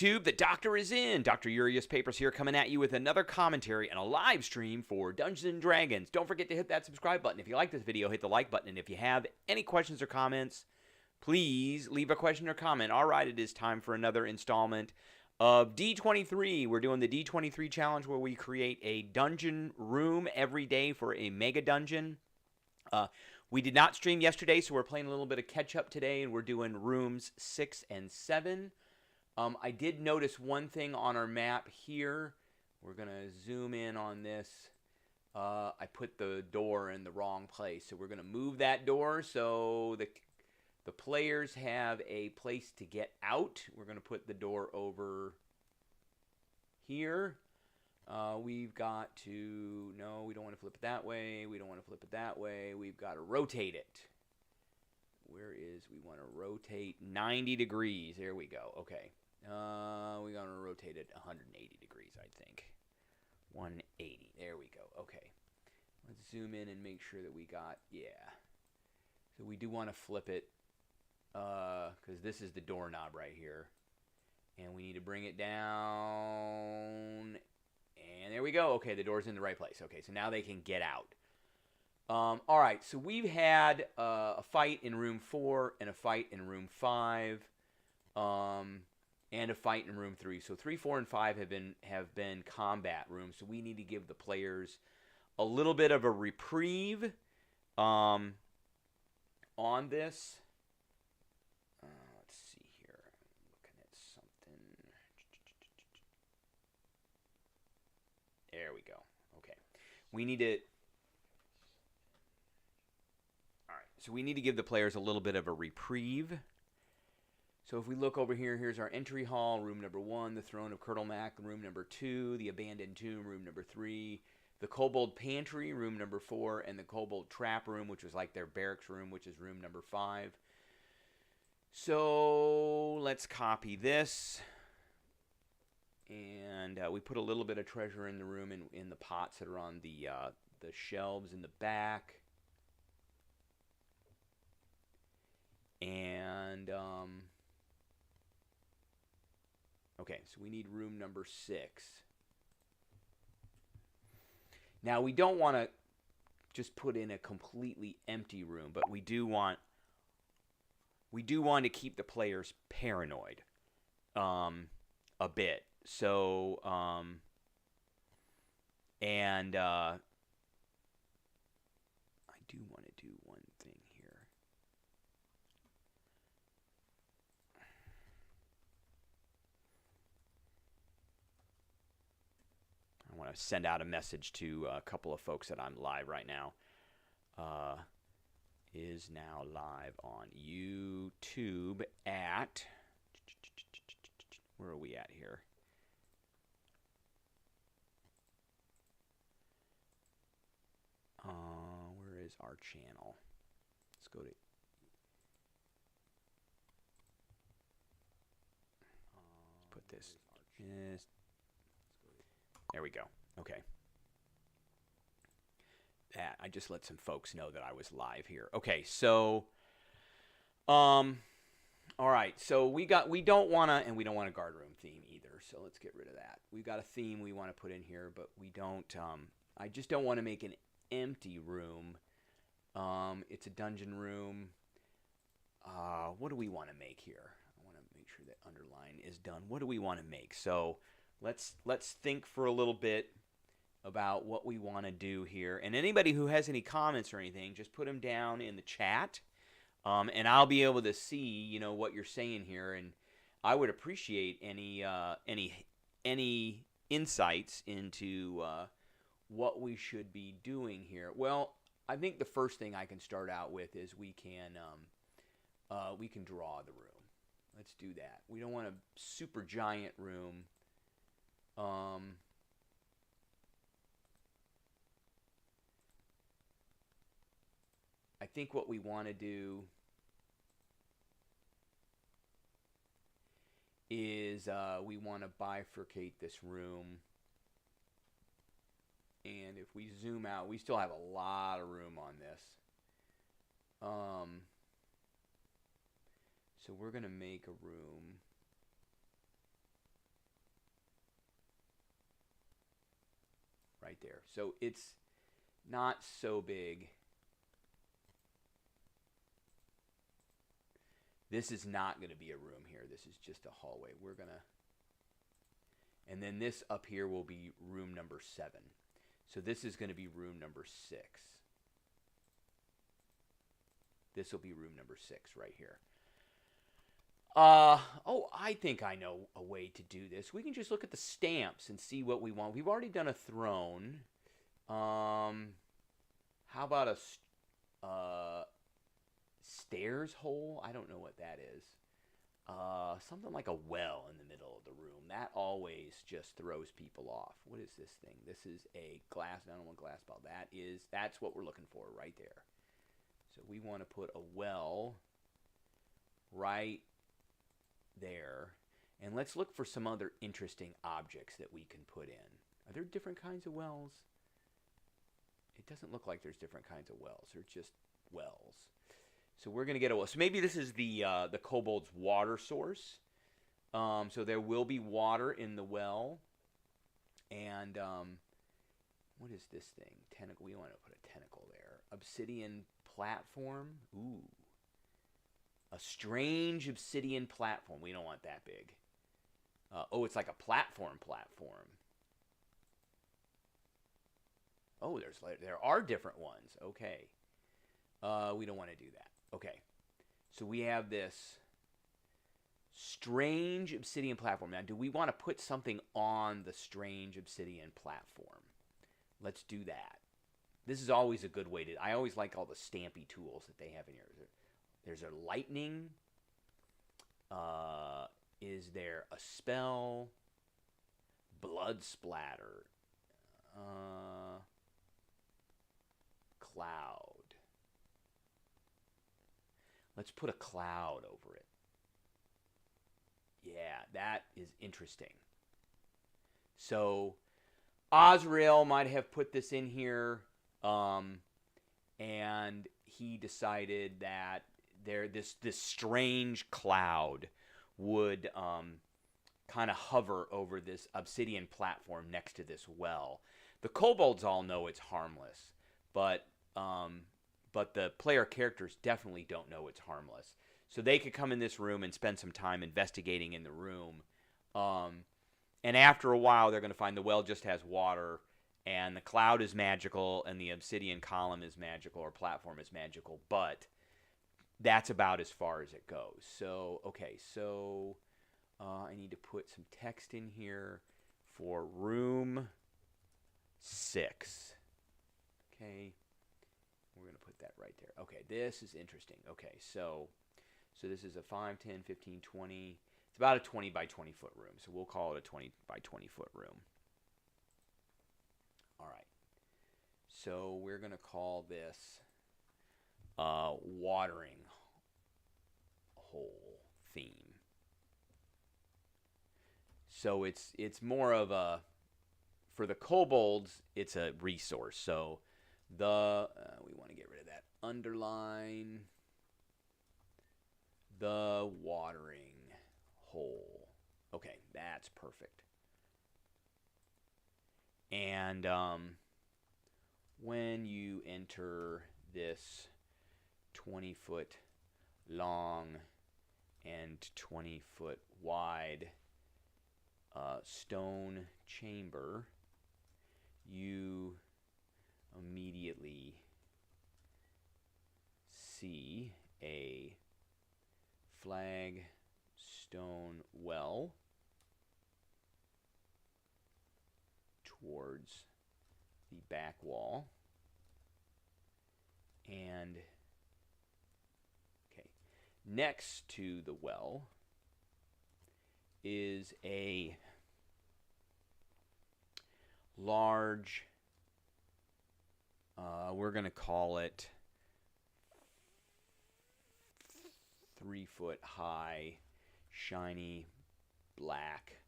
YouTube, the doctor is in. Dr. Urias Papers here, coming at you with another commentary and a live stream for Dungeons & Dragons. Don't forget to hit that subscribe button. If you like this video, hit the like button. And if you have any questions or comments, please leave a question or comment. All right, it is time for another installment of D23. We're doing the D23 challenge where we create a dungeon room every day for a mega dungeon. We did not stream yesterday, so we're playing a little bit of catch-up today, and we're doing rooms 6 and 7. I did notice one thing on our map here. We're going to zoom in on this. I put the door in the wrong place, so we're going to move that door so the players have a place to get out. We're going to put the door over here. We've got to, no, we don't want to flip it that way. We don't want to flip it that way. We've got to rotate it. Where is, we want to rotate 90 degrees. There we go. Okay. We're going to rotate it 180 degrees, I think. 180. There we go. Okay. Let's zoom in and make sure that we got, yeah. So we do want to flip it because this is the doorknob right here. And we need to bring it down. And there we go. Okay, the door's in the right place. Okay, so now they can get out. All right, so we've had a fight in room 4 and a fight in room 5. And a fight in room 3. So 3, 4, and 5 have been combat rooms. So we need to give the players a little bit of a reprieve on this. Let's see here. I'm looking at something. There we go. Okay. We need to... All right. So we need to give the players a little bit of a reprieve. So if we look over here, here's our entry hall, room number 1, the throne of Colonel Mac, room number 2, the abandoned tomb, room number 3, the kobold pantry, room number 4, and the kobold trap room, which was like their barracks room, which is room number 5. So let's copy this. And we put a little bit of treasure in the room in the pots that are on the shelves in the back. And... okay, so we need room number 6. Now, we don't want to just put in a completely empty room, but we do want to keep the players paranoid a bit. So, and I do want to do one thing here. I want to send out a message to a couple of folks that I'm live right now. Is now live on YouTube at... where are we at here? Where is our channel? Let's go to... put this... there we go. Okay. That, I just let some folks know that I was live here. Okay, so, all right. So we don't want to, and we don't want a guard room theme either. So let's get rid of that. We've got a theme we want to put in here, but we don't, I just don't want to make an empty room. It's a dungeon room. What do we want to make here? I want to make sure that underline is done. What do we want to make? So let's think for a little bit about what we want to do here. And anybody who has any comments or anything, just put them down in the chat, and I'll be able to see, what you're saying here. And I would appreciate any insights into what we should be doing here. Well, I think the first thing I can start out with is we can draw the room. Let's do that. We don't want a super giant room. I think what we want to do is we want to bifurcate this room. And if we zoom out, we still have a lot of room on this. So we're going to make a room right there. So it's not so big. This is not going to be a room here. This is just a hallway. We're going to... And then this up here will be room number 7. So this is going to be room number 6. This will be room number 6 right here. Oh, I think I know a way to do this. We can just look at the stamps and see what we want. We've already done a throne. How about a stairs hole? I don't know what that is. Something like a well in the middle of the room. That always just throws people off. What is this thing? This is a glass, I don't want glass ball. That's what we're looking for right there. So we want to put a well right there. And let's look for some other interesting objects that we can put in. Are there different kinds of wells? It doesn't look like there's different kinds of wells. They're just wells. So we're going to get a well. So maybe this is the kobold's water source. So there will be water in the well. And what is this thing? Tentacle. We want to put a tentacle there. Obsidian platform. Ooh. A strange obsidian platform. We don't want that big. Oh, it's like a platform. Oh, there are different ones. Okay. We don't want to do that. Okay. So we have this strange obsidian platform. Now, do we want to put something on the strange obsidian platform? Let's do that. This is always a good way to... I always like all the stampy tools that they have in here. There's a lightning. Is there a spell? Blood splatter. Cloud. Let's put a cloud over it. Yeah, that is interesting. So Azrael might have put this in here, and he decided that this strange cloud would kind of hover over this obsidian platform next to this well. The kobolds all know it's harmless, but the player characters definitely don't know it's harmless. So they could come in this room and spend some time investigating in the room. And after a while, they're going to find the well just has water, and the cloud is magical, and the obsidian column is magical, or platform is magical, but that's about as far as it goes. So, okay, so I need to put some text in here for room 6. Okay, we're going to put that right there. Okay, this is interesting. Okay, so this is a 5, 10, 15, 20. It's about a 20 by 20 foot room, so we'll call it a 20 by 20 foot room. All right, so we're going to call this watering hole theme. So it's more of a, for the kobolds, it's a resource. So we want to get rid of that underline, the watering hole. Okay, that's perfect. And when you enter this 20-foot long and 20-foot wide stone chamber, you immediately see a flagstone well towards the back wall. And okay, next to the well is a large, we're going to call it 3-foot high, shiny black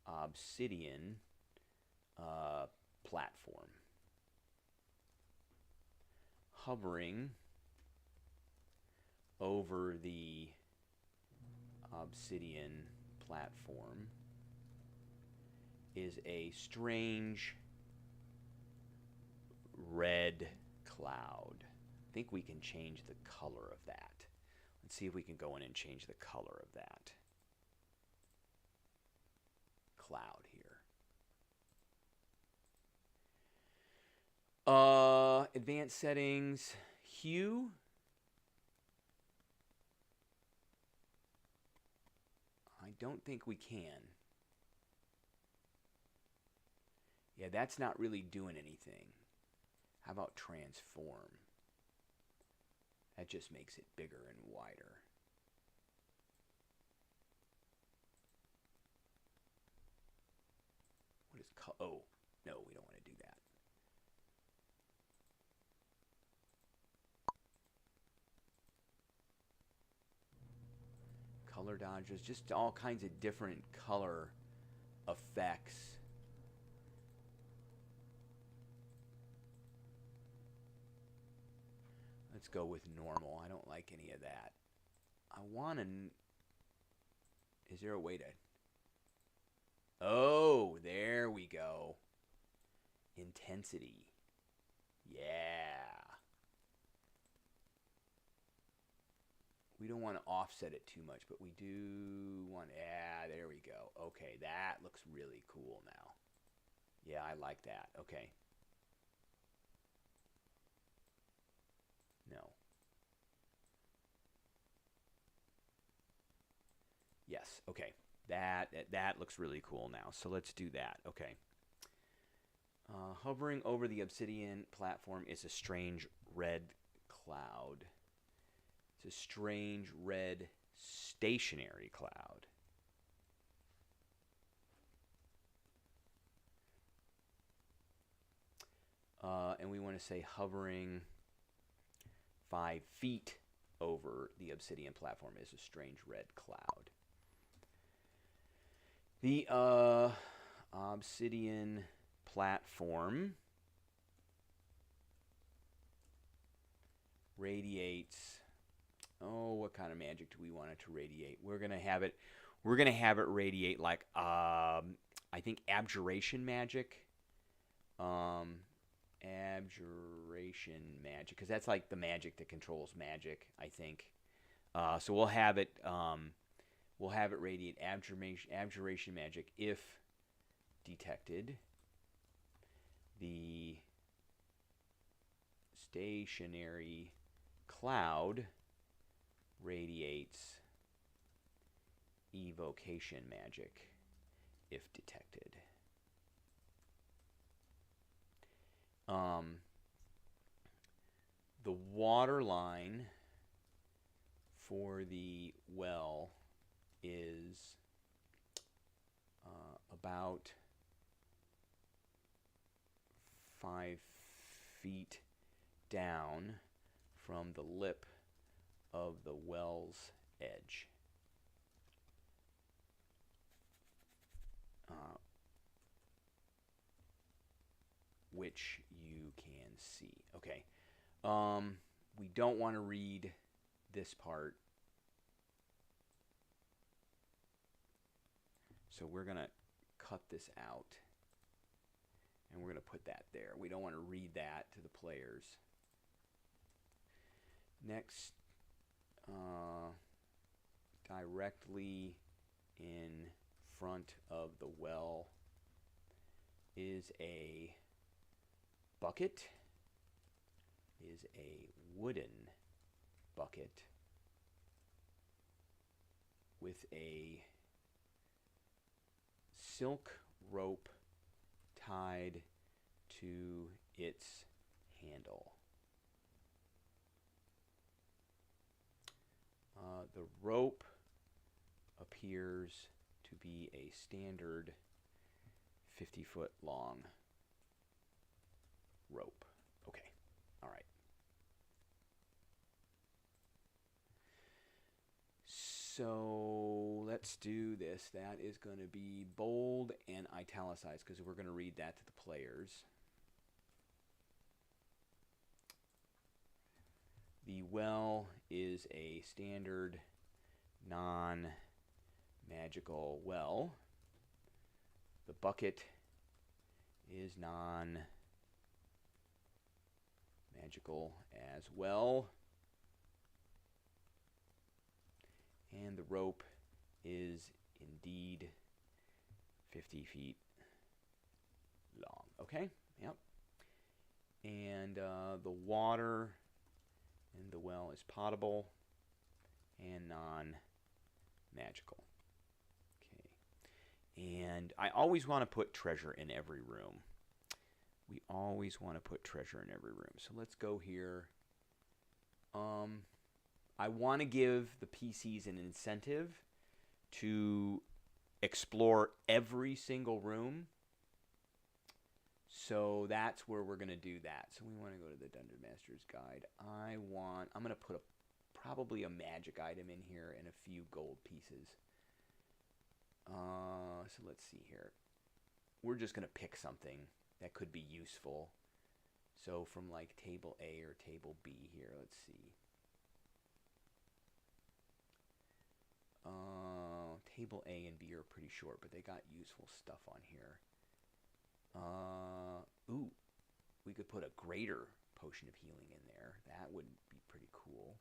obsidian platform. Hovering over the obsidian platform is a strange red cloud. I think we can change the color of that. Let's see if we can go in and change the color of that cloud here. Advanced settings, hue. I don't think we can. Yeah, that's not really doing anything. How about transform? That just makes it bigger and wider. What is oh, no, we don't want to do that. Color dodges, just all kinds of different color effects. Let's go with normal. I don't like any of that. I want to... Is there a way to... Oh, there we go. Intensity. Yeah. We don't want to offset it too much, but we do want... Yeah, there we go. Okay, that looks really cool now. Yeah, I like that. Okay. No. Yes, okay. That looks really cool now. So let's do that. Okay. Hovering over the obsidian platform is a strange red cloud. It's a strange red stationary cloud. And we want to say hovering 5 feet over the obsidian platform is a strange red cloud. The obsidian platform radiates. Oh, what kind of magic do we want it to radiate? We're gonna have it radiate like I think abjuration magic. Abjuration magic, because that's like the magic that controls magic, I think. So we'll have it radiate abjuration magic if detected. The stationary cloud radiates evocation magic if detected. The water line for the well is about 5 feet down from the lip of the well's edge. Which you can see. Okay. We don't want to read this part. So we're going to cut this out. And we're going to put that there. We don't want to read that to the players. Next, directly in front of the well is a bucket, is a wooden bucket with a silk rope tied to its handle. The rope appears to be a standard 50-foot long rope. Okay. All right. So let's do this. That is going to be bold and italicized because we're going to read that to the players. The well is a standard non-magical well. The bucket is non-magical. magical as well. And the rope is indeed 50 feet long. Okay, yep. And the water in the well is potable and non-magical. Okay. And I always want to put treasure in every room. We always want to put treasure in every room. So let's go here. I want to give the PCs an incentive to explore every single room. So that's where we're going to do that. So we want to go to the Dungeon Master's Guide. I'm going to put probably a magic item in here and a few gold pieces. So let's see here. We're just going to pick something that could be useful. So from like table A or table B here, let's see. Table A and B are pretty short, but they got useful stuff on here. Ooh, we could put a greater potion of healing in there. That would be pretty cool.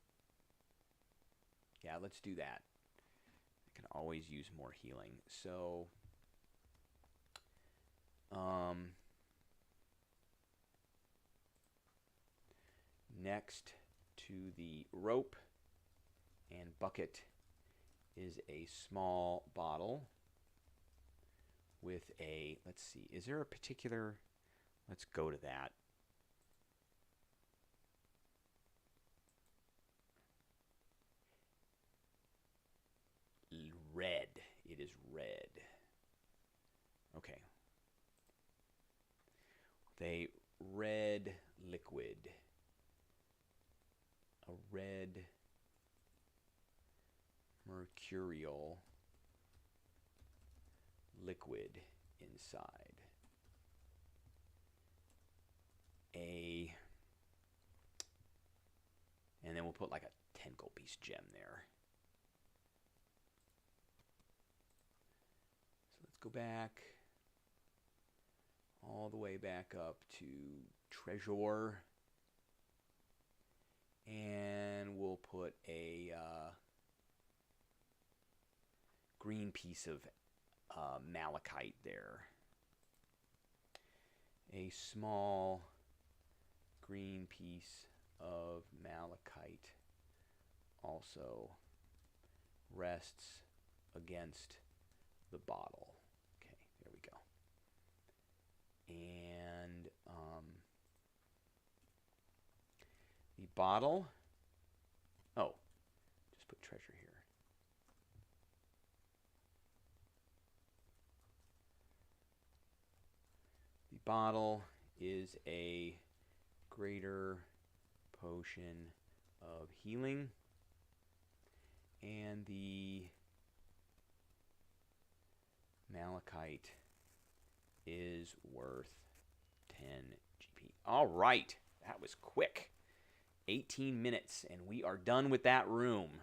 Yeah, let's do that. I can always use more healing. So, next to the rope and bucket is a small bottle with a, let's see, is there a particular, let's go to that. Red. It is red. Okay. The red liquid. A red mercurial liquid inside. And then we'll put like a 10 gold piece gem there. So let's go back all the way back up to treasure. And we'll put a green piece of malachite there. A small green piece of malachite also rests against the bottle. Okay, there we go. And the bottle, oh, just put treasure here. The bottle is a greater potion of healing, and the malachite is worth 10 GP. All right, that was quick. 18 minutes, and we are done with that room.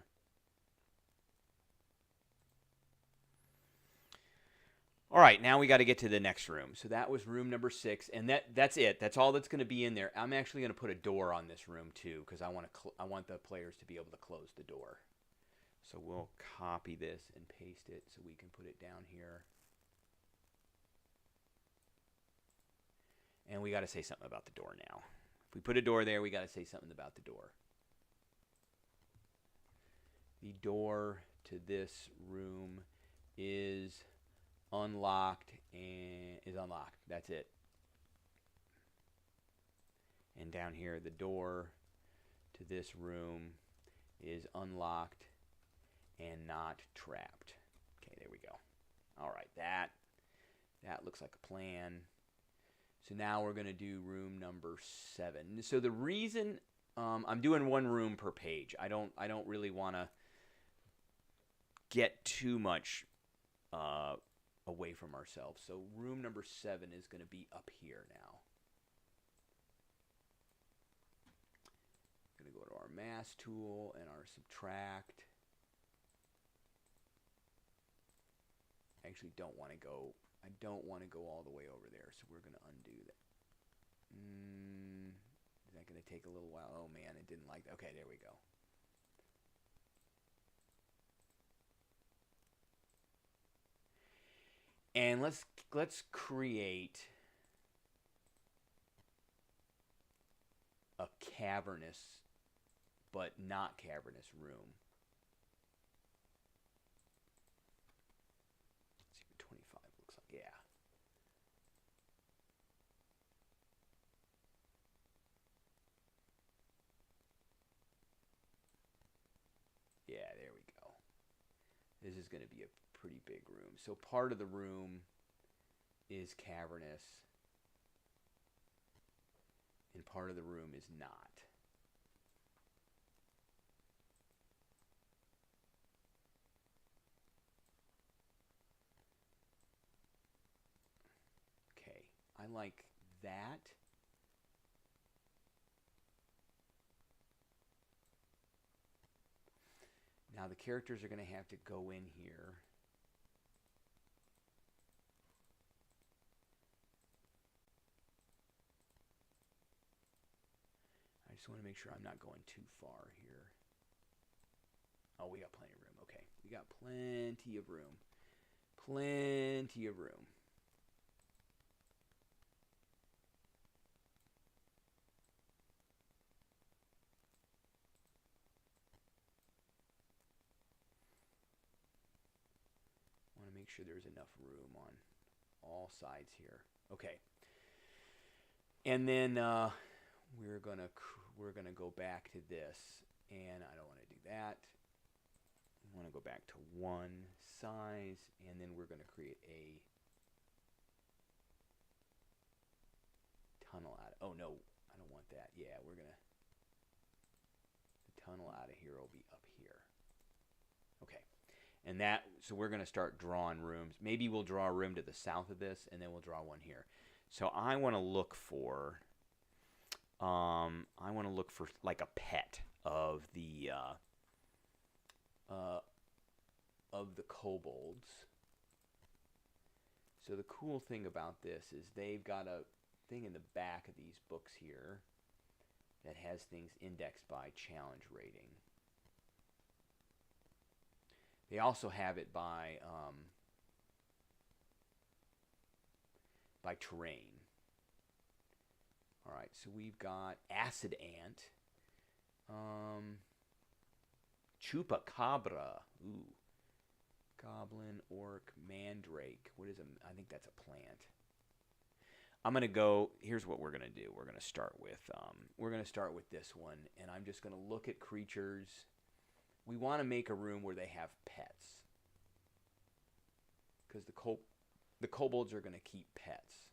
All right, now we got to get to the next room. So that was room number 6, and that's it. That's all that's going to be in there. I'm actually going to put a door on this room too, because I want the players to be able to close the door. So we'll copy this and paste it so we can put it down here. And we got to say something about the door now. If we put a door there, we got to say something about the door. The door to this room is unlocked and is unlocked. That's it. And down here, the door to this room is unlocked and not trapped. Okay, there we go. All right, that looks like a plan. So now we're going to do room number 7. So the reason I'm doing one room per page, I don't really want to get too much away from ourselves. So room number 7 is going to be up here now. I'm going to go to our mass tool and our subtract. I actually don't want to go. I don't want to go all the way over there, so we're going to undo that. Is that going to take a little while? Oh, man, it didn't like that. Okay, there we go. And let's create a cavernous, but not cavernous room. Let's see what 25 looks like. Yeah. Yeah, there we go. This is going to be a pretty big room. So part of the room is cavernous, and part of the room is not. Okay, I like that. Now the characters are going to have to go in here. I just want to make sure I'm not going too far here. Oh, we got plenty of room. Okay, we got plenty of room. Plenty of room. I want to make sure there's enough room on all sides here. Okay. And then we're gonna go back to this, and I don't want to do that. I want to go back to one size, and then we're gonna create a tunnel out. Oh no, I don't want that. Yeah, we're gonna the tunnel out of here will be up here. Okay, and that so we're gonna start drawing rooms. Maybe we'll draw a room to the south of this, and then we'll draw one here. So I want to look for like a pet of the kobolds. So the cool thing about this is they've got a thing in the back of these books here that has things indexed by challenge rating. They also have it by terrain. All right, so we've got Acid Ant, Chupacabra, ooh, Goblin, Orc, Mandrake. What is a? I think that's a plant. I'm gonna go. Here's what we're gonna do. We're gonna start with this one, and I'm just gonna look at creatures. We want to make a room where they have pets, because the kobolds are gonna keep pets.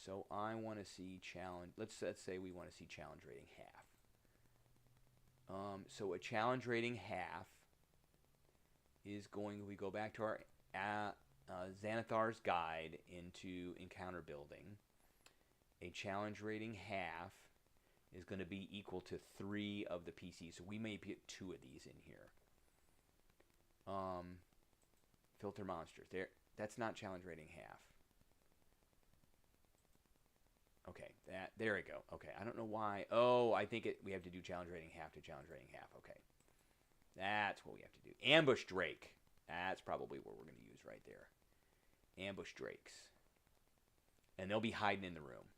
So I want to see challenge. Let's say we want to see challenge rating half. So a challenge rating half is going. We go back to our Xanathar's Guide into encounter building. A challenge rating half is going to be equal to 3 of the PCs. So we may put 2 of these in here. Filter monsters. That's not challenge rating half. Okay, there we go. Okay, I don't know why. Oh, I think we have to do challenge rating half to challenge rating half. Okay, that's what we have to do. Ambush Drake. That's probably what we're going to use right there. Ambush Drakes. And they'll be hiding in the room.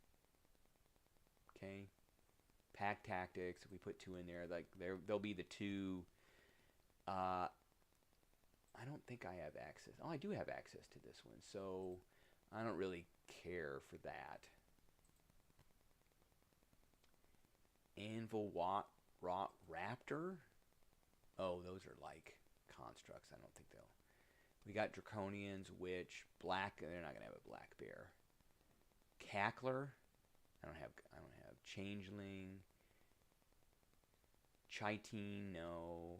Okay. Pack Tactics. If we put 2 in there, like they'll be the 2. I don't think I have access. Oh, I do have access to this one, so I don't really care for that. Anvil Rot Raptor. Oh, those are like constructs. I don't think they'll. We got Draconians, Witch, Black. They're not gonna have a Black Bear. Cackler. I don't have Changeling. Chitine, no.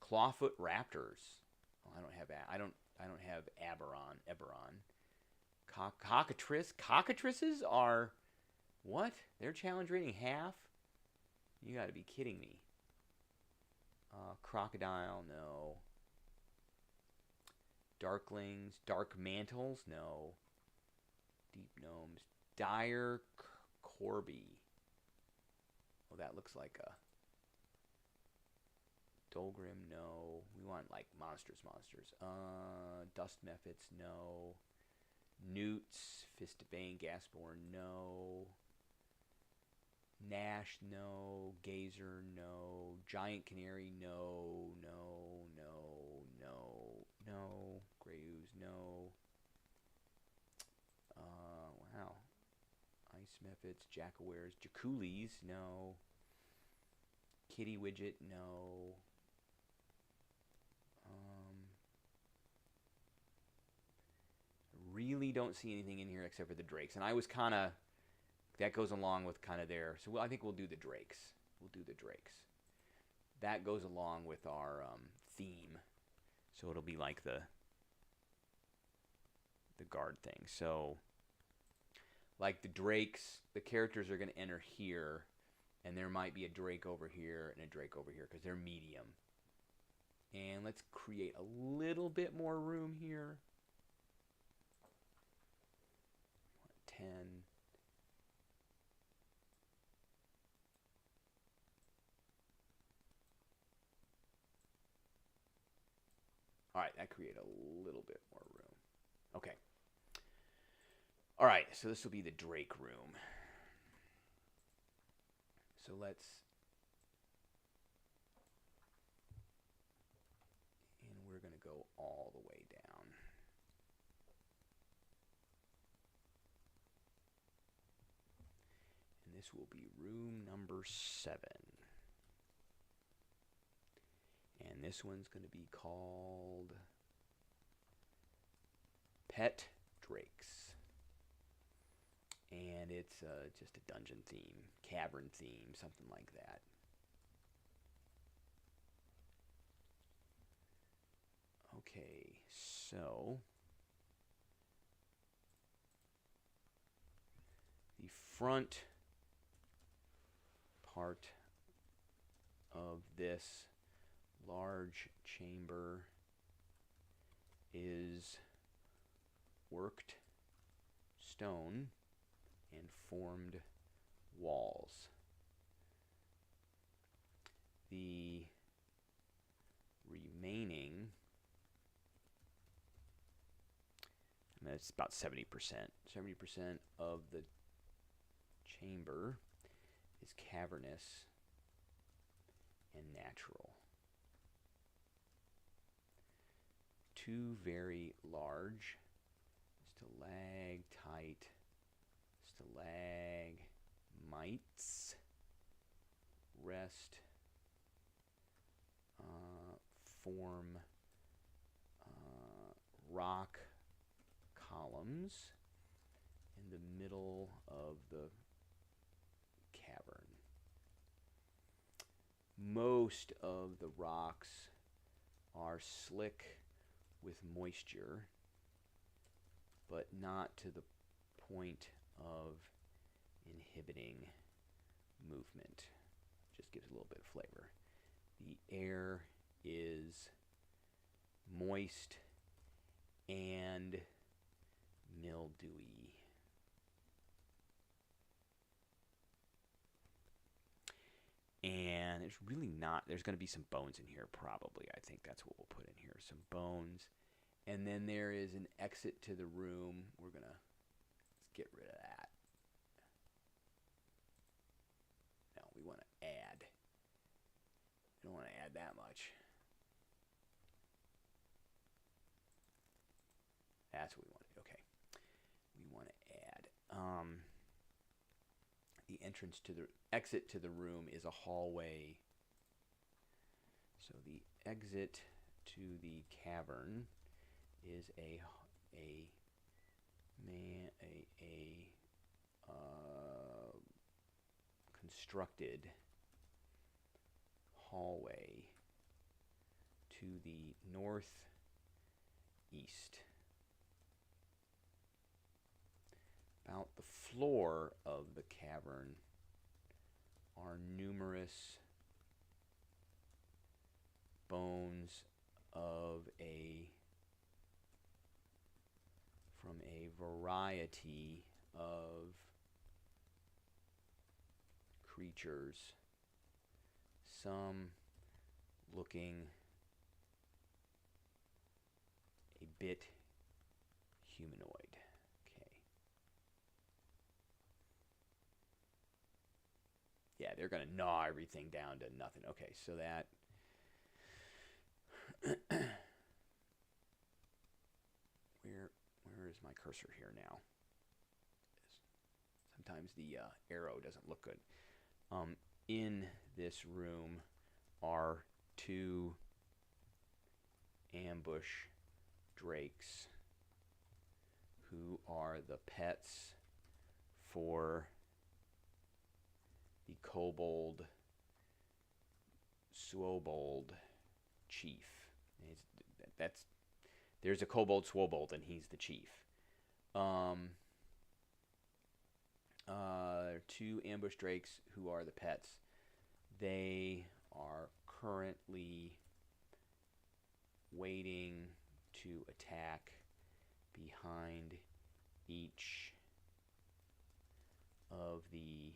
Clawfoot Raptors. Oh, I don't have Eberron. Cockatrice. Cockatrices are what? They're challenge rating half? You got to be kidding me. Crocodile, no. Darklings, Dark Mantles, no. Deep Gnomes. Dire Corby. Oh, that looks like a Dolgrim, no. We want like monsters. Dust Mephits, no. Newts, Fist of Bane, Gasborn, no. Nash, no. Gazer, no. Giant Canary, no. Grey Ooze, no. Wow. Ice Mephits, Jackawares, Jaculis, no. Kitty Widget, no. Really don't see anything in here except for the Drakes. And I was kind of, that goes along with kind of there. So I think we'll do the Drakes. That goes along with our theme. So it'll be like the guard thing. So like the Drakes, the characters are going to enter here. And there might be a Drake over here and a Drake over here because they're medium. And let's create a little bit more room here. 10. All right, that created a little bit more room. Okay. All right, so this will be the Drake room. So let's, and we're going to go all the way down. And this will be room number 7. And this one's going to be called Pet Drakes. And it's just a dungeon theme, cavern theme, something like that. Okay, so the front part of this large chamber is worked stone and formed walls. The remaining, and that's about 70%. 70% of the chamber is cavernous and natural. 2 very large stalactite, stalagmites rest, form rock columns in the middle of the cavern. Most of the rocks are slick with moisture, but not to the point of inhibiting movement. Just gives a little bit of flavor. The air is moist and mildewy. And it's really not, there's going to be some bones in here probably. I think that's what we'll put in here, some bones. And then there is an exit to the room. We're going to, let's get rid of that. No, we want to add. We don't want to add that much. That's what we want to do. Okay. We want to add. The entrance to the exit to the room is a hallway. So the exit to the cavern is a constructed hallway to the northeast. About the floor of the cavern are numerous bones from a variety of creatures. Some looking a bit humanoid. Okay. Yeah, they're going to gnaw everything down to nothing. Okay, so that... Where is my cursor here now? Sometimes the arrow doesn't look good. In this room are 2 ambush drakes who are the pets for the kobold swobold chief. There's a kobold swobold and he's the chief. 2 ambush drakes who are the pets. They are currently waiting to attack behind each of the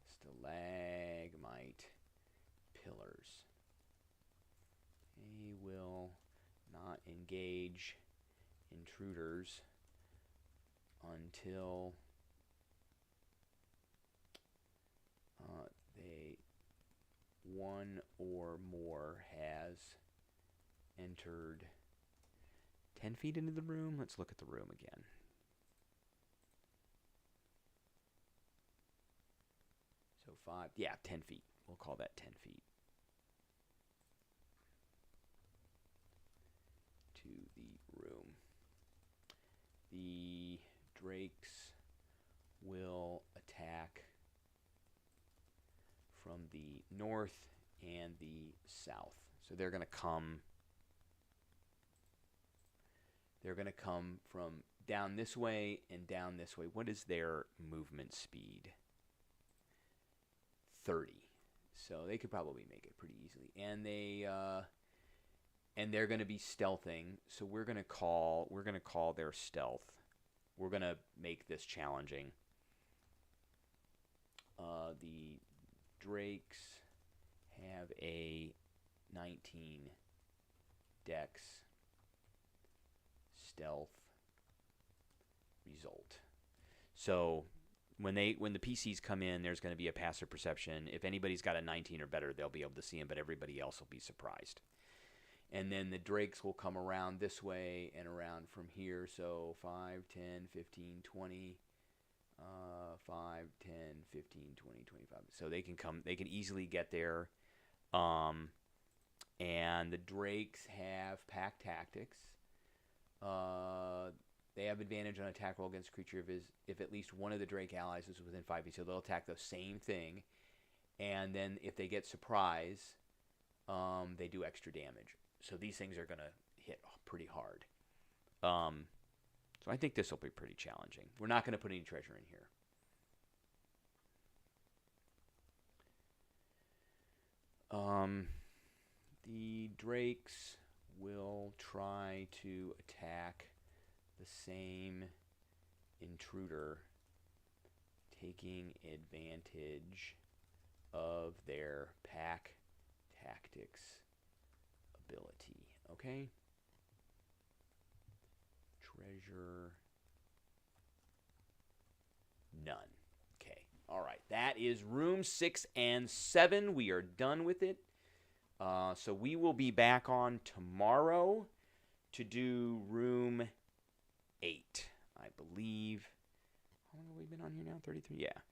stalagmite pillars. They will not engage intruders until one or more has entered 10 feet into the room. Let's look at the room again. So 5, yeah, 10 feet. We'll call that 10 feet. To the room. The drakes will attack from the north and the south. So they're going to come from down this way and down this way. What is their movement speed? 30. So they could probably make it pretty easily. And they're going to be stealthing. So we're going to call their stealth. We're going to make this challenging. The drakes have a 19 dex stealth result. So when the PCs come in, there's going to be a passive perception. If anybody's got a 19 or better, they'll be able to see them, but everybody else will be surprised. And then the drakes will come around this way and around from here. So 5, 10, 15, 20, 5, 10, 15, 20, 25. So they can easily get there. And the drakes have pack tactics. They have advantage on attack roll against creature if at least one of the drake allies is within 5 feet. So they'll attack the same thing. And then if they get surprise, they do extra damage. So these things are going to hit pretty hard. So I think this will be pretty challenging. We're not going to put any treasure in here. The drakes will try to attack the same intruder, taking advantage of their pack tactics ability. Okay? Treasure. None. Okay. All right. That is room 6 and 7. We are done with it. So we will be back on tomorrow to do room 8, I believe. How long have we been on here now? 33? Yeah.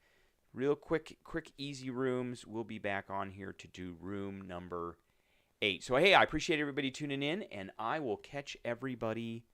Real quick, easy rooms. We'll be back on here to do room number 8. So, hey, I appreciate everybody tuning in, and I will catch everybody